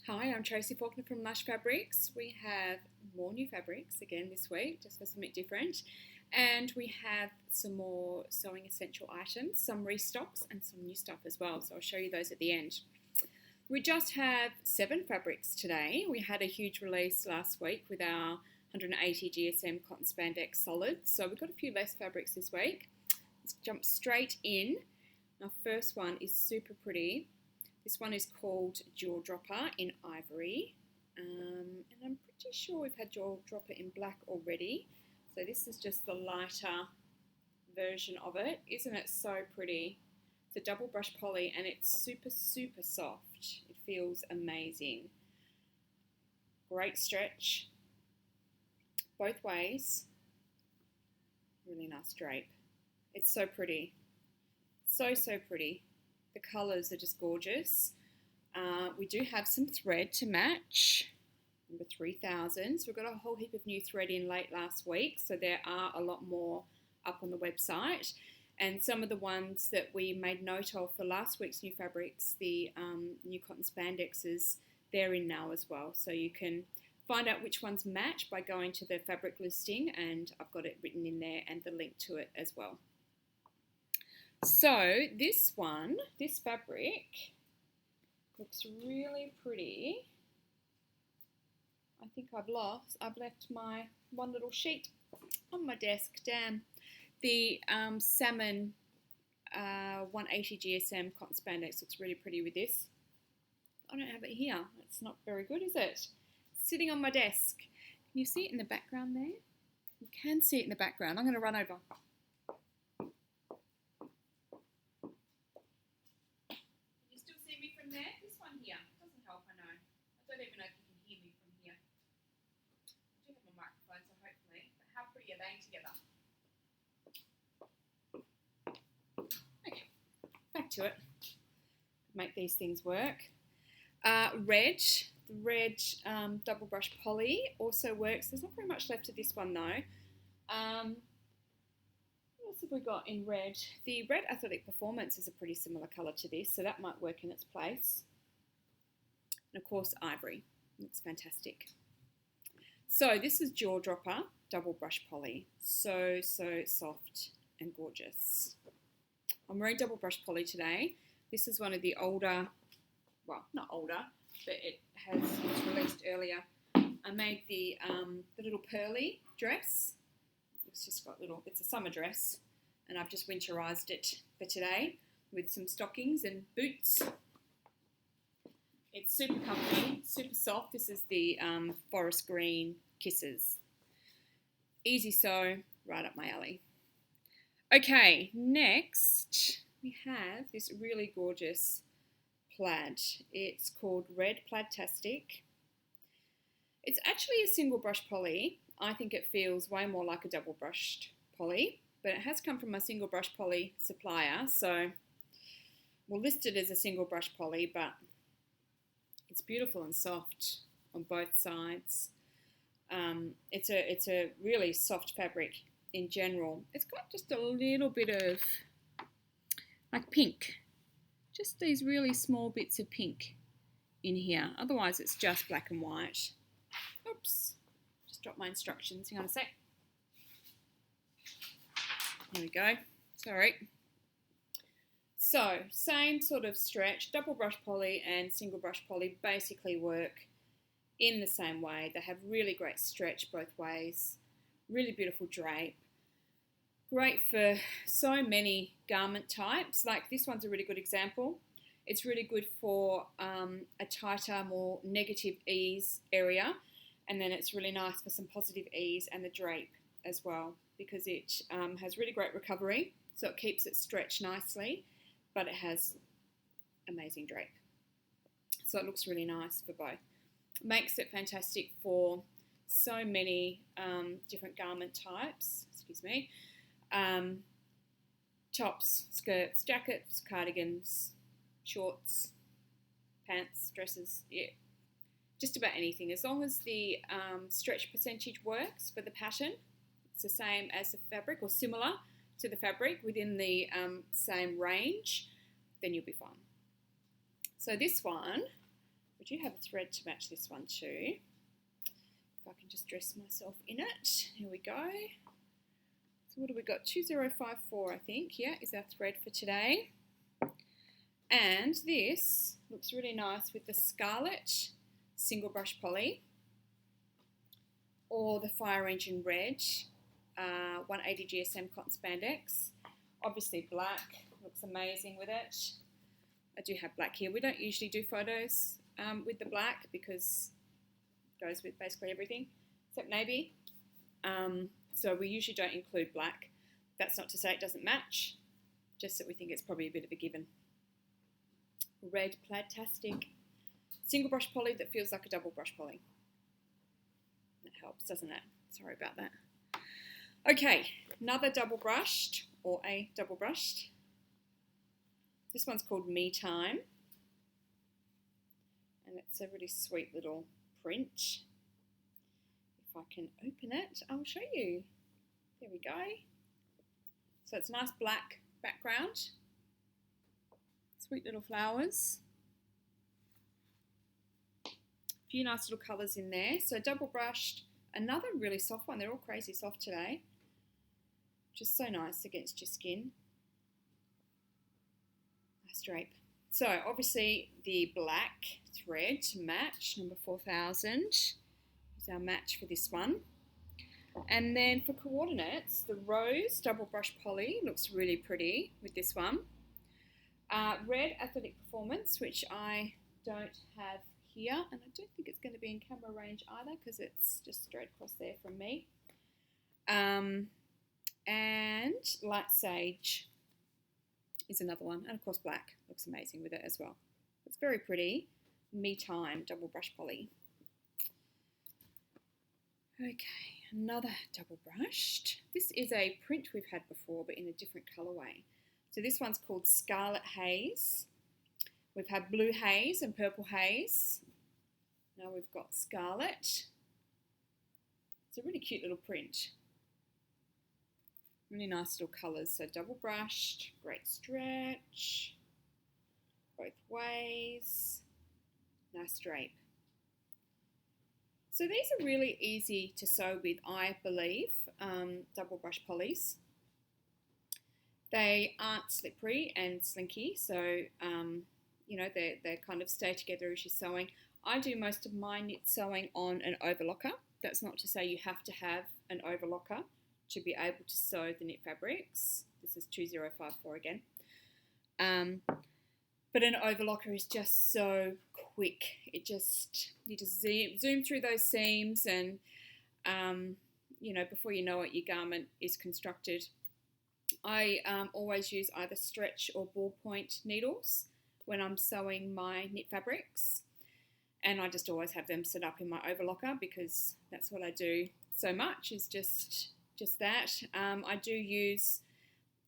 Hi, I'm Tracy Faulkner from Lush Fabrics. We have more new fabrics again this week, just for something different. And we have some more sewing essential items, some restocks and some new stuff as well. So I'll show you those at the end. We just have 7 fabrics today. We had a huge release last week with our 180 GSM cotton spandex solids. So we've got a few less fabrics this week. Let's jump straight in. Our first one is super pretty. This one is called Jawdropper in ivory, and I'm pretty sure we've had Jawdropper in black already, so this is just the lighter version of it. Isn't it so pretty? It's a double brush poly and it's super soft. It feels amazing. Great stretch both ways. Really nice drape. It's so pretty. So pretty. The colours are just gorgeous. We do have some thread to match, number 3000. So we've got a whole heap of new thread in late last week, so there are a lot more up on the website. And some of the ones that we made note of for last week's new fabrics, the new cotton spandexes, they're in now as well. So you can find out which ones match by going to the fabric listing, and I've got it written in there and the link to it as well. So this fabric looks really pretty. I think I've left my one little sheet on my desk, damn. The salmon 180 GSM cotton spandex looks really pretty with this. I don't have it here. It's not very good, is it? Sitting on my desk. Can you see it in the background there? You can see it in the background. I'm going to run over. There, this one here doesn't help, I know. I don't even know if you can hear me from here. I do have a microphone, so hopefully. But how pretty are they together? Okay, back to it. Make these things work. The red double brush poly also works. There's not very much left of this one though. What else have we got in red? The red Athletic Performance is a pretty similar colour to this, so that might work in its place. And of course, ivory. Looks fantastic. So this is Jawdropper double brush poly. So soft and gorgeous. I'm wearing double brush poly today. This is one of the older, well, not older, but it was released earlier. I made the little pearly dress. It's just got it's a summer dress, and I've just winterized it for today with some stockings and boots. It's super comfy, super soft. This is the forest green Kisses. Easy sew, right up my alley. Okay, next we have this really gorgeous plaid. It's called Red Plaidtastic. It's actually a single brush poly. I think it feels way more like a double brushed poly, but it has come from a single brush poly supplier, so we'll list it as a single brush poly, but it's beautiful and soft on both sides. It's a really soft fabric in general. It's got just a little bit of like pink, just these really small bits of pink in here. Otherwise it's just black and white. Oops. Drop my instructions. Hang on a sec. There we go. Sorry. So, same sort of stretch. Double brush poly and single brush poly basically work in the same way. They have really great stretch both ways. Really beautiful drape. Great for so many garment types. Like this one's a really good example. It's really good for a tighter, more negative ease area. And then it's really nice for some positive ease and the drape as well, because it has really great recovery, so it keeps it stretched nicely, but it has amazing drape. So it looks really nice for both. Makes it fantastic for so many different garment types, tops, skirts, jackets, cardigans, shorts, pants, dresses, yeah. Just about anything, as long as the stretch percentage works for the pattern. It's the same as the fabric or similar to the fabric within the same range, then you'll be fine. So this one We do have a thread to match this one too. If I can just dress myself in it. Here we go. So what have we got? 2054, I think, yeah, is our thread for today. And this looks really nice with the Scarlet single brush poly or the Fire Engine Red 180 GSM cotton spandex. Obviously black looks amazing with it. I do have black here. We don't usually do photos with the black because it goes with basically everything except navy. So we usually don't include black. That's not to say it doesn't match, just that we think it's probably a bit of a given. Red Plaidtastic single brush poly that feels like a double brush poly. That helps, doesn't it? Sorry about that. Okay, another double brushed, or a double brushed. This one's called Me Time, and it's a really sweet little print. If I can open it, I'll show you. There we go. So it's a nice black background. Sweet little flowers. A few nice little colours in there. So double brushed, another really soft one. They're all crazy soft today. Just so nice against your skin. Nice drape. So obviously the black thread to match, number 4000, is our match for this one. And then for coordinates, the rose double brush poly looks really pretty with this one. Red Athletic Performance, which I don't have here, and I don't think it's going to be in camera range either because it's just straight across there from me. And Light Sage is another one, and of course black looks amazing with it as well. It's very pretty. Me Time double brush poly. Okay, another double brushed. This is a print we've had before but in a different colourway. So this one's called Scarlet Haze. We've had Blue Haze and Purple Haze. Now we've got Scarlet. It's a really cute little print. Really nice little colours. So double brushed, great stretch, both ways. Nice drape. So these are really easy to sew with, I believe, double brush polys. They aren't slippery and slinky, so you know, they kind of stay together as you're sewing. I do most of my knit sewing on an overlocker. That's not to say you have to have an overlocker to be able to sew the knit fabrics. This is 2054 again. But an overlocker is just so quick. You just zoom through those seams and you know, before you know it, your garment is constructed. I always use either stretch or ballpoint needles when I'm sewing my knit fabrics, and I just always have them set up in my overlocker because that's what I do so much, is just that. I do use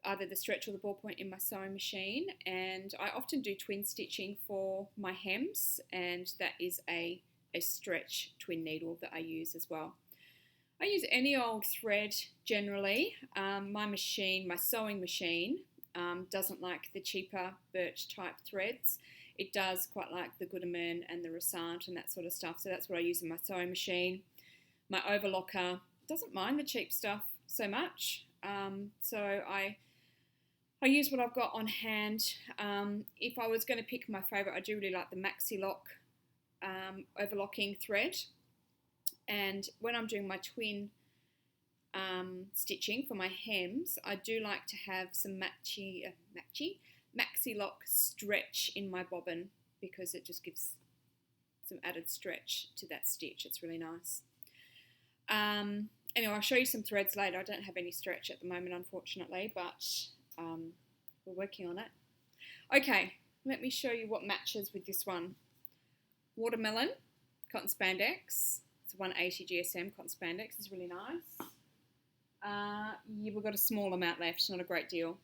either the stretch or the ballpoint in my sewing machine, and I often do twin stitching for my hems, and that is a stretch twin needle that I use as well. I use any old thread generally. My sewing machine, doesn't like the cheaper birch type threads. It does quite like the Gutermann and the Ressant and that sort of stuff, so that's what I use in my sewing machine. My overlocker doesn't mind the cheap stuff so much, so I use what I've got on hand. If I was going to pick my favourite, I do really like the Maxi Lock overlocking thread. And when I'm doing my twin stitching for my hems, I do like to have some Maxi Lock stretch in my bobbin because it just gives some added stretch to that stitch. It's really nice. Anyway, I'll show you some threads later. I don't have any stretch at the moment, unfortunately, but we're working on it. Okay, let me show you what matches with this one. Watermelon, cotton spandex. It's 180 GSM cotton spandex. It's really nice. Yeah, we've got a small amount left, not a great deal.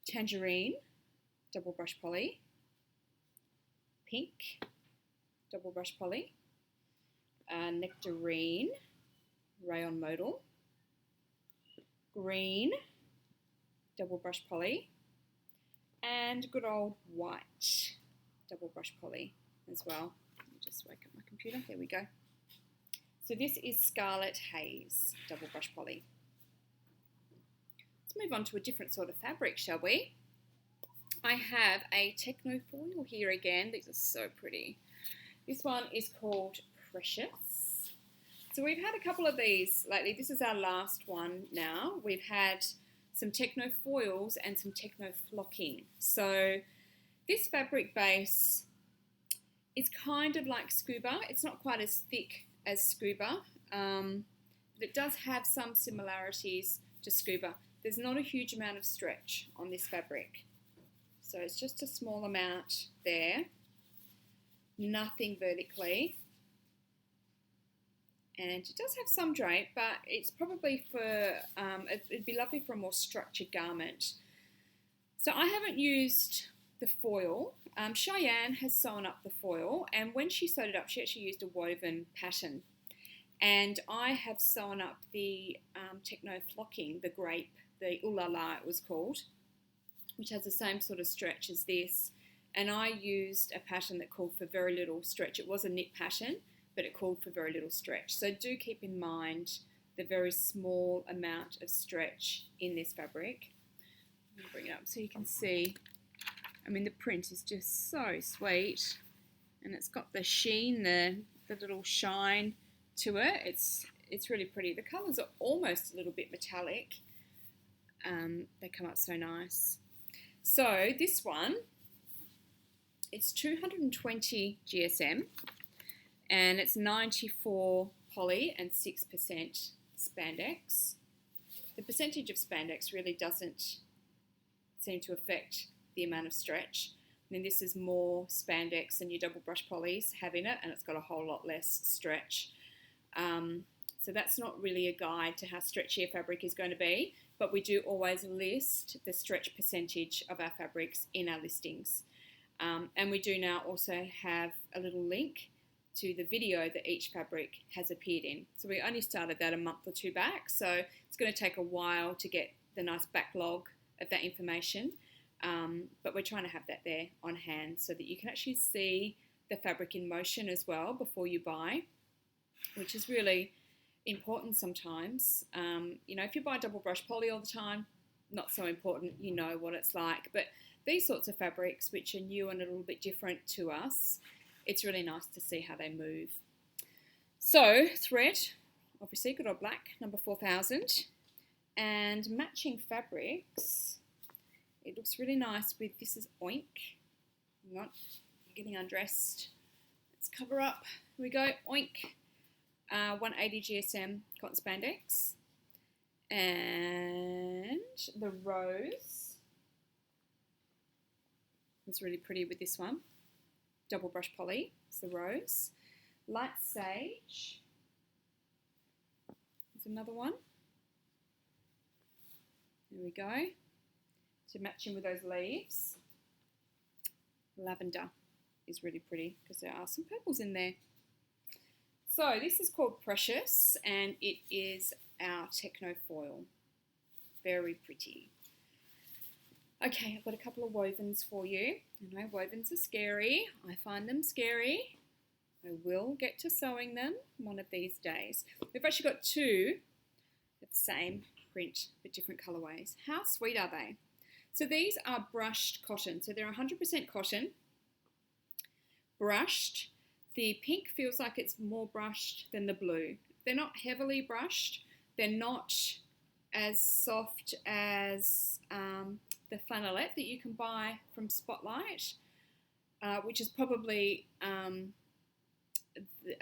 Tangerine, double brush poly. Pink, double brush poly. Nectarine, rayon modal. Green, double brush poly. And good old white, double brush poly as well. Let me just wake up my computer. There we go. So this is Scarlet Haze double brush poly. Let's move on to a different sort of fabric, shall we? I have a techno foil here again. These are so pretty. This one is called Precious. So we've had a couple of these lately. This is our last one now. We've had some techno foils and some techno flocking. So this fabric base is kind of like scuba. It's not quite as thick as scuba, but it does have some similarities to scuba. There's not a huge amount of stretch on this fabric. So it's just a small amount there. Nothing vertically. And it does have some drape, but it's probably for, it'd be lovely for a more structured garment. So I haven't used the foil. Cheyenne has sewn up the foil, and when she sewed it up, she actually used a woven pattern. And I have sewn up the techno flocking, the grape, the Ooh La La it was called, which has the same sort of stretch as this. And I used a pattern that called for very little stretch. It was a knit pattern, but it called for very little stretch. So do keep in mind the very small amount of stretch in this fabric. Let me bring it up so you can see. I mean, the print is just so sweet, and it's got the sheen, the little shine to it. It's really pretty. The colours are almost a little bit metallic. They come up so nice. So this one, it's 220 GSM, and it's 94 poly and 6% spandex. The percentage of spandex really doesn't seem to affect the amount of stretch. I mean, this is more spandex than your double brush polys have in it, and it's got a whole lot less stretch. So that's not really a guide to how stretchy a fabric is going to be, but we do always list the stretch percentage of our fabrics in our listings. And we do now also have a little link to the video that each fabric has appeared in. So we only started that a month or two back, so it's going to take a while to get the nice backlog of that information, but we're trying to have that there on hand so that you can actually see the fabric in motion as well before you buy, which is really important sometimes. You know, if you buy double brush poly all the time, not so important, you know what it's like, but these sorts of fabrics which are new and a little bit different to us, it's really nice to see how they move. So thread, obviously good old black, number 4000, and matching fabrics. It looks really nice with, this is Oink. Not getting undressed. Let's cover up. Here we go, Oink. 180 GSM cotton spandex. And the rose. It's really pretty with this one. Double brush poly, it's the rose. Light sage. There's another one. There we go. To match in with those leaves. Lavender is really pretty because there are some purples in there. So this is called Precious, and it is our techno foil. Very pretty. Okay, I've got a couple of wovens for you. I know wovens are scary. I find them scary. I will get to sewing them one of these days. We've actually got two of the same print but different colourways. How sweet are they? So these are brushed cotton. So they're 100% cotton, brushed. The pink feels like it's more brushed than the blue. They're not heavily brushed. They're not as soft as the flannelette that you can buy from Spotlight, which is probably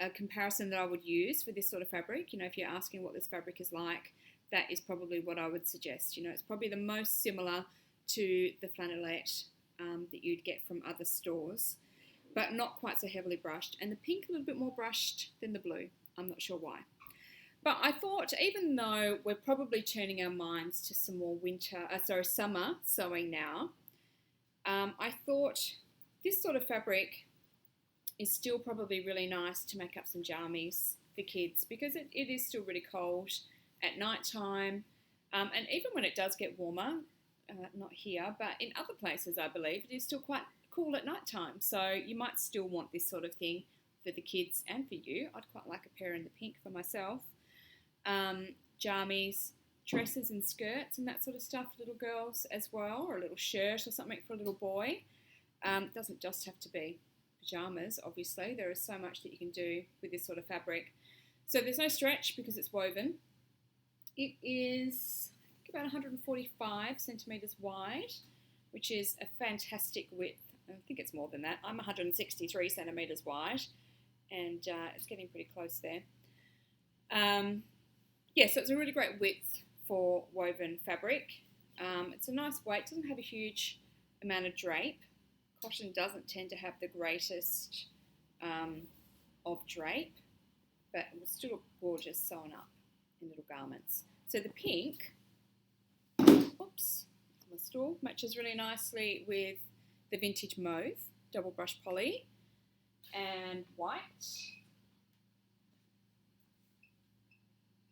a comparison that I would use for this sort of fabric. You know, if you're asking what this fabric is like, that is probably what I would suggest. You know, it's probably the most similar to the flannelette that you'd get from other stores, but not quite so heavily brushed. And the pink a little bit more brushed than the blue. I'm not sure why. But I thought, even though we're probably turning our minds to some more summer sewing now, I thought this sort of fabric is still probably really nice to make up some jammies for kids, because it is still really cold at night time, and even when it does get warmer, not here, but in other places I believe it is still quite cool at night time. So you might still want this sort of thing for the kids and for you. I'd quite like a pair in the pink for myself. Jammies, dresses and skirts and that sort of stuff, little girls as well, or a little shirt or something for a little boy. It doesn't just have to be pyjamas, obviously. There is so much that you can do with this sort of fabric. So there's no stretch because it's woven. It is about 145 centimetres wide, which is a fantastic width. I think it's more than that. I'm 163 centimetres wide, and it's getting pretty close there. Yeah, so it's a really great width for woven fabric. It's a nice weight. It doesn't have a huge amount of drape. Cotton doesn't tend to have the greatest of drape, but it will still look gorgeous sewn up in little garments. So the pink, oops, my stool, matches really nicely with the vintage mauve, double brush poly, and white.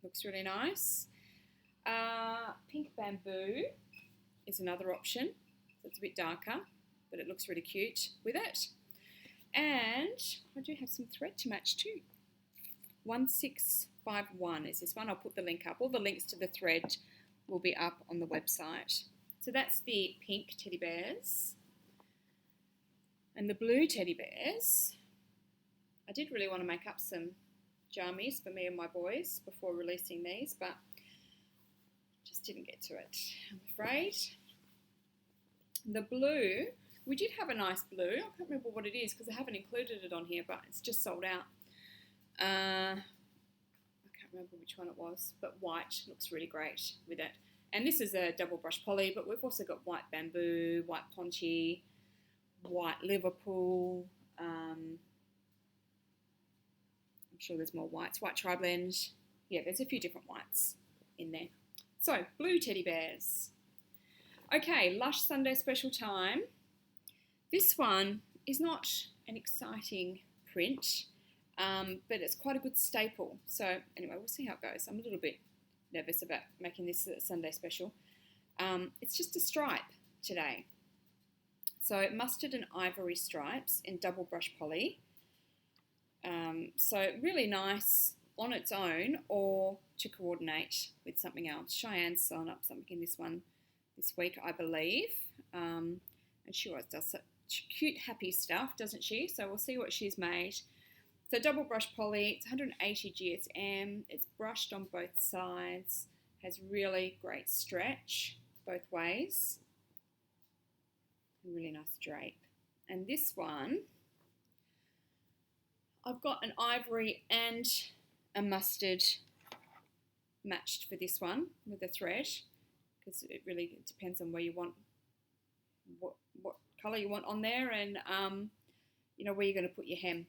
Looks really nice. Pink bamboo is another option. So it's a bit darker, but it looks really cute with it. And I do have some thread to match too. 1651 is this one. I'll put the link up. All the links to the thread will be up on the website. So that's the pink teddy bears. And the blue teddy bears, I did really want to make up some jammies for me and my boys before releasing these, but just didn't get to it, I'm afraid. The blue, we did have a nice blue. I can't remember what it is because I haven't included it on here, but it's just sold out. I can't remember which one it was, but white looks really great with it. And this is a double brush poly, but we've also got white bamboo, white ponche, white Liverpool. I'm sure there's more whites. White tri-blend. Yeah, there's a few different whites in there. So, blue teddy bears. Okay, Lush Sunday special time. This one is not an exciting print, but it's quite a good staple. So anyway, we'll see how it goes. I'm a little bit nervous about making this a Sunday special. It's just a stripe today. So mustard and ivory stripes in double brush poly. So really nice on its own or to coordinate with something else. Cheyenne's sewn up something in this one this week, I believe. And she always does such cute, happy stuff, doesn't she? So we'll see what she's made. So double brush poly, it's 180 GSM. It's brushed on both sides. Has really great stretch both ways. Really nice drape. And this one, I've got an ivory and a mustard matched for this one with a thread, because it really depends on where you want, what colour you want on there, and you know, where you're going to put your hem.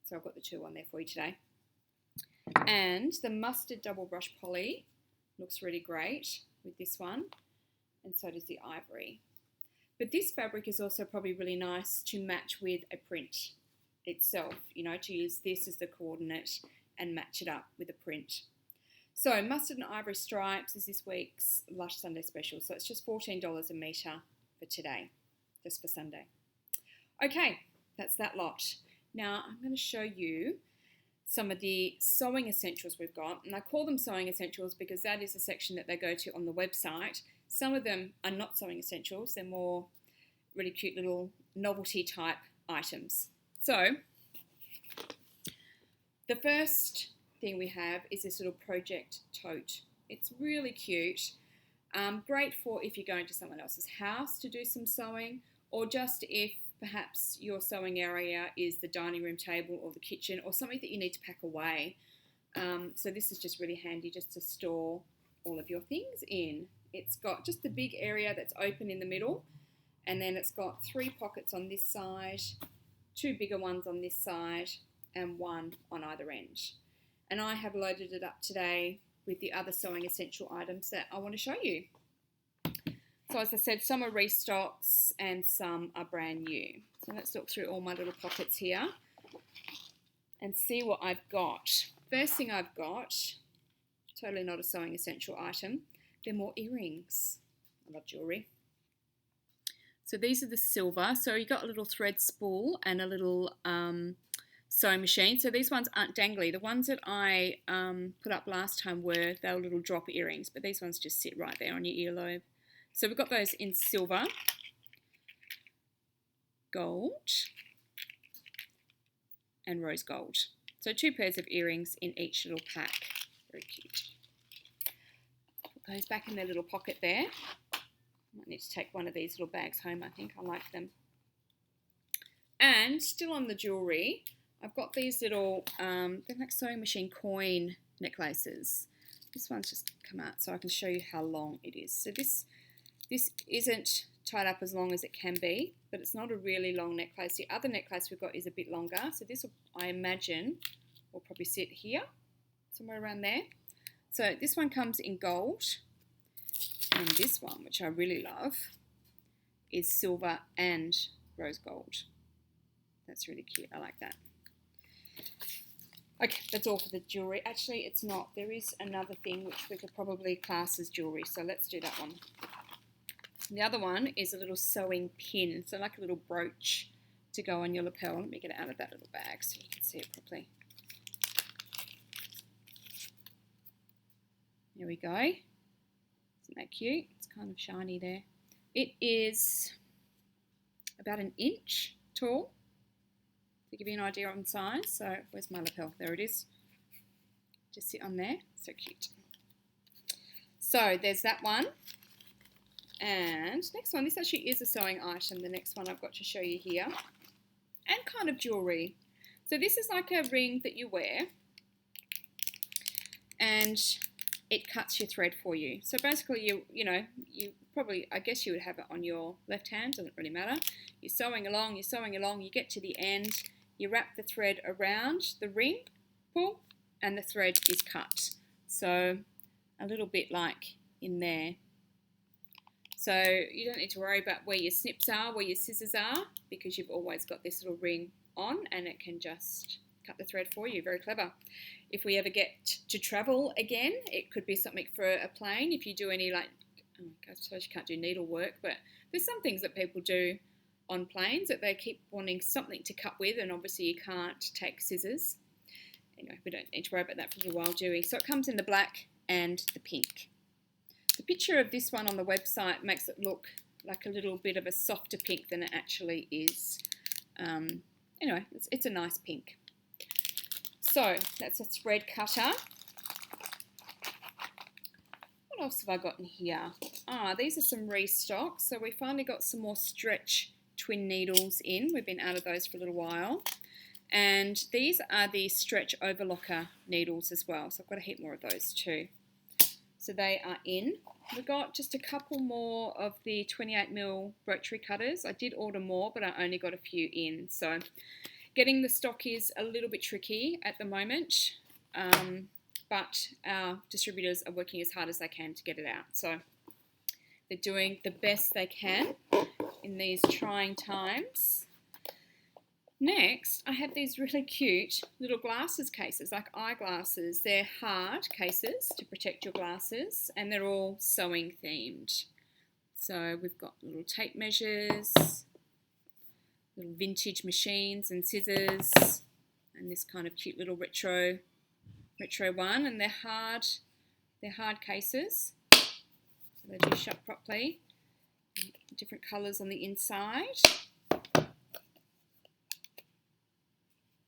So I've got the two on there for you today. And the mustard double brush poly looks really great with this one, and so does the ivory. But this fabric is also probably really nice to match with a print itself, you know, to use this as the coordinate and match it up with a print. So mustard and ivory stripes is this week's Lush Sunday special. So it's just $14 a metre for today, just for Sunday. Okay, that's that lot. Now I'm going to show you some of the sewing essentials we've got. And I call them sewing essentials because that is the section that they go to on the website. Some of them are not sewing essentials. They're more really cute little novelty type items. So the first thing we have is this little project tote. It's really cute. Great for if you're going to someone else's house to do some sewing, or just if perhaps your sewing area is the dining room table or the kitchen or something that you need to pack away. So this is just really handy just to store all of your things in. It's got just the big area that's open in the middle, and then it's got 3 pockets on this side, 2 bigger ones on this side, and 1 on either end. And I have loaded it up today with the other sewing essential items that I want to show you. So as I said, some are restocks and some are brand new. So let's look through all my little pockets here and see what I've got. First thing I've got, totally not a sewing essential item, they're more earrings. I love jewellery. So these are the silver. So you got a little thread spool and a little sewing machine. So these ones aren't dangly. The ones that I put up last time they were little drop earrings, but these ones just sit right there on your earlobe. So we've got those in silver, gold, and rose gold. So 2 pairs of earrings in each little pack. Very cute. Put those back in their little pocket there. Might need to take one of these little bags home, I think. I like them. And still on the jewellery, I've got these little, they're like sewing machine coin necklaces. This one's just come out so I can show you how long it is. So this isn't tied up as long as it can be, but it's not a really long necklace. The other necklace we've got is a bit longer. So this, I imagine, will probably sit here, somewhere around there. So this one comes in gold. And this one, which I really love, is silver and rose gold. That's really cute. I like that. Okay, that's all for the jewellery. Actually, it's not. There is another thing which we could probably class as jewellery, so let's do that one. The other one is a little sewing pin, so like a little brooch to go on your lapel. Let me get it out of that little bag so you can see it properly. There we go. Isn't that cute? It's kind of shiny there. It is about 1 inch tall, to give you an idea on size. So where's my lapel? There it is. Just sit on there. So cute. So there's that one. And next one, this actually is a sewing item, the next one I've got to show you here. And kind of jewellery. So this is like a ring that you wear, and it cuts your thread for you. So basically, you probably, I guess you would have it on your left hand, doesn't really matter. You're sewing along, you get to the end, you wrap the thread around the ring, pull, and the thread is cut. So a little bit like in there. So you don't need to worry about where your snips are, where your scissors are, because you've always got this little ring on and it can just cut the thread for you. Very clever. If we ever get to travel again, it could be something for a plane. If you do any I suppose you can't do needlework, but there's some things that people do on planes that they keep wanting something to cut with, and obviously you can't take scissors. Anyway, we don't need to worry about that for a little while, do we? So it comes in the black and the pink. The picture of this one on the website makes it look like a little bit of a softer pink than it actually is. Anyway, it's a nice pink. So that's a thread cutter. What else have I got in here? These are some restocks. So we finally got some more stretch twin needles in. We've been out of those for a little while. And these are the stretch overlocker needles as well. So I've got a heap more of those too. So they are in. We got just a couple more of the 28mm rotary cutters. I did order more, but I only got a few in. So getting the stock is a little bit tricky at the moment, but our distributors are working as hard as they can to get it out. So they're doing the best they can in these trying times. Next, I have these really cute little glasses cases, like eyeglasses. They're hard cases to protect your glasses, and they're all sewing themed. So we've got little tape measures, little vintage machines and scissors, and this kind of cute little retro one. And they're hard cases, so they do shut properly. Different colours on the inside.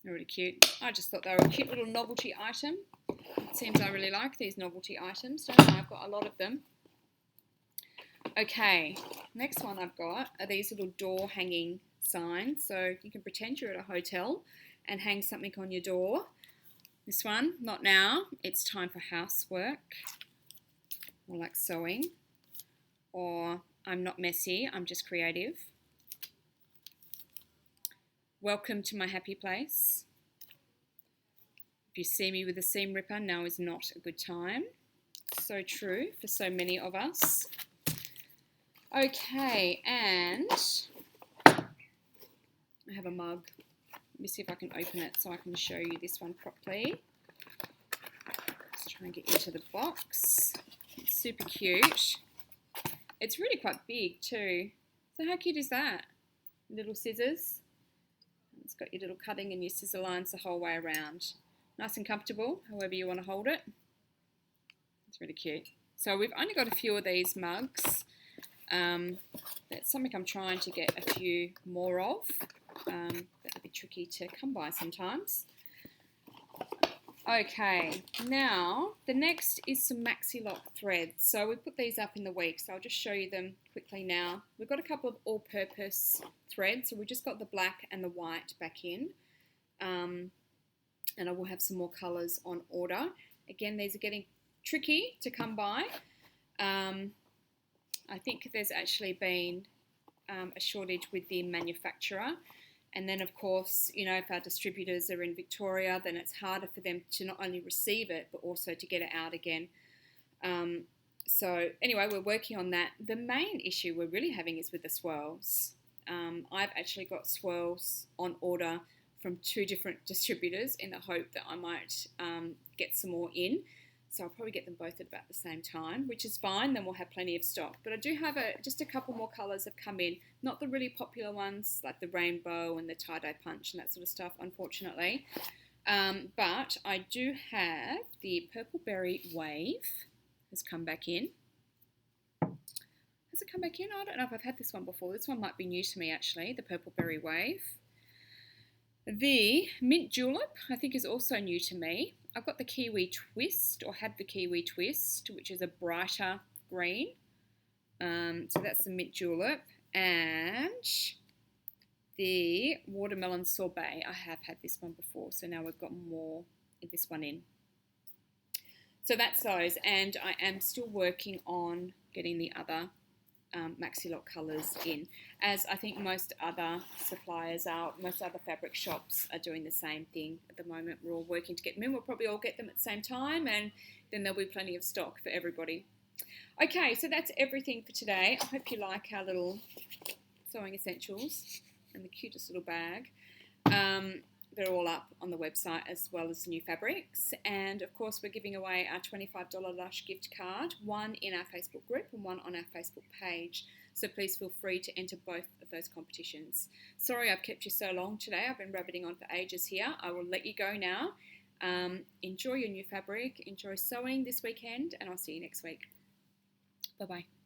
They're really cute. I just thought they were a cute little novelty item. It seems I really like these novelty items, don't I? I've got a lot of them. Okay, next one I've got are these little door hanging signs. So you can pretend you're at a hotel and hang something on your door. This one, not now. It's time for housework, or like sewing, or I'm not messy, I'm just creative. Welcome to my happy place. If you see me with a seam ripper, now is not a good time. So true for so many of us. Okay, and I have a mug. Let me see if I can open it so I can show you this one properly. Let's try and get into the box. It's super cute. It's really quite big too. So how cute is that? Little scissors. It's got your little cutting and your scissor lines the whole way around. Nice and comfortable, however you want to hold it. It's really cute. So we've only got a few of these mugs. That's something I'm trying to get a few more of. That'd be tricky to come by sometimes. Okay, now the next is some maxi lock threads. So we put these up in the week, so I'll just show you them quickly now. We've got a couple of all-purpose threads, so we just got the black and the white back in. And I will have some more colours on order. Again, these are getting tricky to come by. I think there's actually been a shortage with the manufacturer. And then, of course, you know, if our distributors are in Victoria, then it's harder for them to not only receive it, but also to get it out again. So anyway, we're working on that. The main issue we're really having is with the swirls. I've actually got swirls on order from 2 different distributors in the hope that I might get some more in. So I'll probably get them both at about the same time, which is fine. Then we'll have plenty of stock. But I do have just a couple more colours have come in. Not the really popular ones like the rainbow and the tie-dye punch and that sort of stuff, unfortunately. But I do have the purple berry wave has come back in. Has it come back in? I don't know if I've had this one before. This one might be new to me, actually, the purple berry wave. The mint julep, I think, is also new to me. I've got the kiwi twist, or had the kiwi twist, which is a brighter green. So that's the mint julep. And the watermelon sorbet, I have had this one before, so now we've got more of this one in. So that's those, and I am still working on getting the other maxi lock colours in, as I think most other suppliers are, most other fabric shops are doing the same thing at the moment. We're all working to get them in. We'll probably all get them at the same time, and then there'll be plenty of stock for everybody. Okay, so that's everything for today. I hope you like our little sewing essentials and the cutest little bag. They're all up on the website, as well as the new fabrics. And of course, we're giving away our $25 Lush gift card, one in our Facebook group and one on our Facebook page. So please feel free to enter both of those competitions. Sorry I've kept you so long today. I've been rabbiting on for ages here. I will let you go now. Enjoy your new fabric. Enjoy sewing this weekend, and I'll see you next week. Bye-bye.